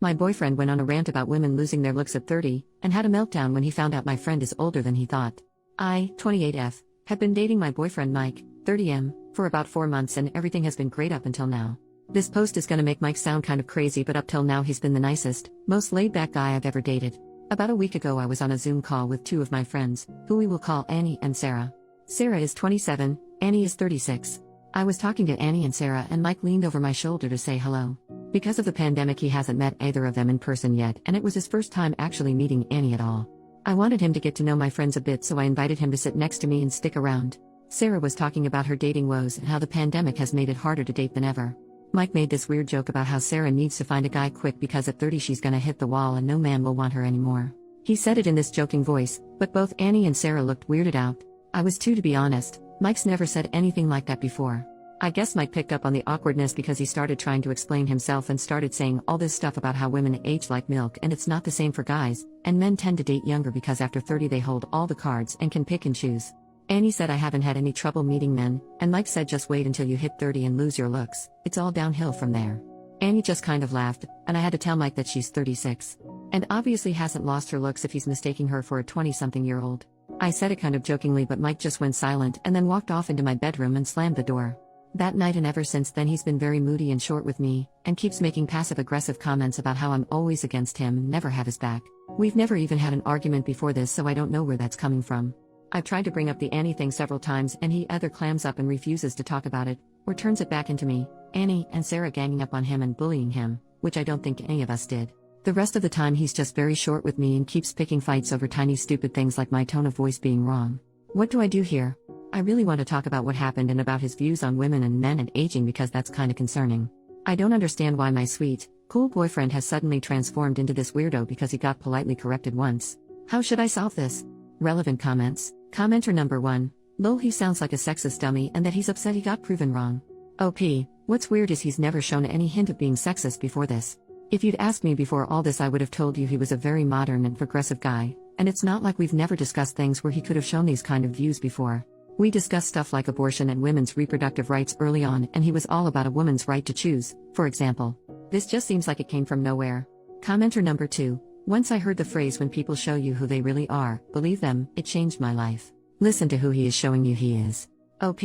My boyfriend went on a rant about women losing their looks at 30, and had a meltdown when he found out my friend is older than he thought. I, 28F, have been dating my boyfriend Mike, 30M, for about 4 months and everything has been great up until now. This post is gonna make Mike sound kind of crazy, but up till now he's been the nicest, most laid-back guy I've ever dated. About a week ago I was on a Zoom call with 2 of my friends, who we will call Annie and Sarah. Sarah is 27, Annie is 36. I was talking to Annie and Sarah and Mike leaned over my shoulder to say hello. Because of the pandemic he hasn't met either of them in person yet, and it was his first time actually meeting Annie at all. I wanted him to get to know my friends a bit, so I invited him to sit next to me and stick around. Sarah was talking about her dating woes and how the pandemic has made it harder to date than ever. Mike made this weird joke about how Sarah needs to find a guy quick because at 30 she's gonna hit the wall and no man will want her anymore. He said it in this joking voice, but both Annie and Sarah looked weirded out. I was too, to be honest. Mike's never said anything like that before. I guess Mike picked up on the awkwardness because he started trying to explain himself and started saying all this stuff about how women age like milk and it's not the same for guys, and men tend to date younger because after 30 they hold all the cards and can pick and choose. Annie said I haven't had any trouble meeting men, and Mike said just wait until you hit 30 and lose your looks, it's all downhill from there. Annie just kind of laughed, and I had to tell Mike that she's 36. And obviously hasn't lost her looks if he's mistaking her for a 20-something-year-old. I said it kind of jokingly, but Mike just went silent and then walked off into my bedroom and slammed the door. That night and ever since then he's been very moody and short with me, and keeps making passive-aggressive comments about how I'm always against him, never have his back. We've never even had an argument before this, so I don't know where that's coming from. I've tried to bring up the Annie thing several times and he either clams up and refuses to talk about it, or turns it back into me, Annie, and Sarah ganging up on him and bullying him, which I don't think any of us did. The rest of the time he's just very short with me and keeps picking fights over tiny stupid things like my tone of voice being wrong. What do I do here? I really want to talk about what happened and about his views on women and men and aging because that's kinda concerning. I don't understand why my sweet, cool boyfriend has suddenly transformed into this weirdo because he got politely corrected once. How should I solve this? Relevant comments. Commenter number 1. Lol, he sounds like a sexist dummy and that he's upset he got proven wrong. OP. What's weird is he's never shown any hint of being sexist before this. If you'd asked me before all this I would have told you he was a very modern and progressive guy, and it's not like we've never discussed things where he could have shown these kind of views before. We discussed stuff like abortion and women's reproductive rights early on, and he was all about a woman's right to choose, for example. This just seems like it came from nowhere. Commenter number 2. Once I heard the phrase when people show you who they really are, believe them, it changed my life. Listen to who he is showing you he is. OP,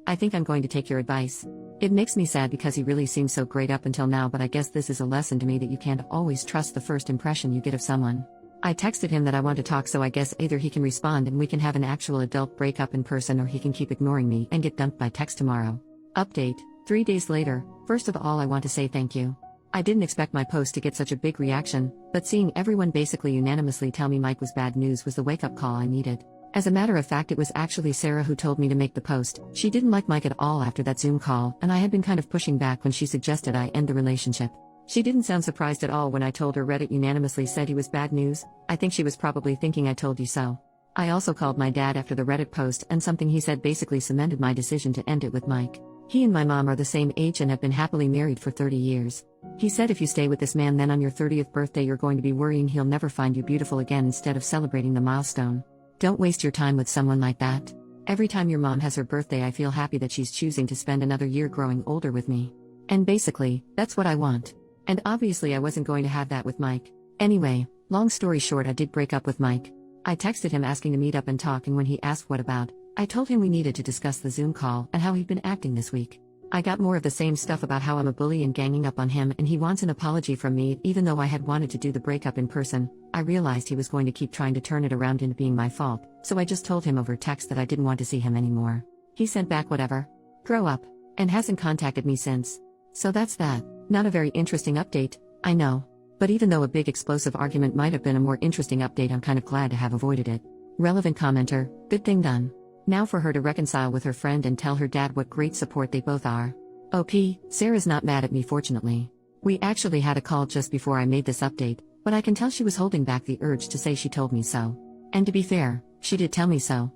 I think I'm going to take your advice. It makes me sad because he really seemed so great up until now, but I guess this is a lesson to me that you can't always trust the first impression you get of someone. I texted him that I want to talk, so I guess either he can respond and we can have an actual adult breakup in person, or he can keep ignoring me and get dumped by text tomorrow. Update, 3 days later. First of all I want to say thank you. I didn't expect my post to get such a big reaction, but seeing everyone basically unanimously tell me Mike was bad news was the wake-up call I needed. As a matter of fact, it was actually Sarah who told me to make the post. She didn't like Mike at all after that Zoom call, and I had been kind of pushing back when she suggested I end the relationship. She didn't sound surprised at all when I told her Reddit unanimously said he was bad news. I think she was probably thinking I told you so. I also called my dad after the Reddit post, and something he said basically cemented my decision to end it with Mike. He and my mom are the same age and have been happily married for 30 years. He said if you stay with this man, then on your 30th birthday you're going to be worrying he'll never find you beautiful again instead of celebrating the milestone. Don't waste your time with someone like that. Every time your mom has her birthday I feel happy that she's choosing to spend another year growing older with me. And basically, that's what I want. And obviously I wasn't going to have that with Mike. Anyway, long story short, I did break up with Mike. I texted him asking to meet up and talk, and when he asked what about, I told him we needed to discuss the Zoom call and how he'd been acting this week. I got more of the same stuff about how I'm a bully and ganging up on him, and he wants an apology from me. Even though I had wanted to do the breakup in person, I realized he was going to keep trying to turn it around into being my fault, so I just told him over text that I didn't want to see him anymore. He sent back whatever. Grow up. And hasn't contacted me since. So that's that. Not a very interesting update, I know. But even though a big explosive argument might have been a more interesting update, I'm kind of glad to have avoided it. Relevant commenter, good thing done. Now for her to reconcile with her friend and tell her dad what great support they both are. OP, Sarah's not mad at me fortunately. We actually had a call just before I made this update, but I can tell she was holding back the urge to say she told me so. And to be fair, she did tell me so.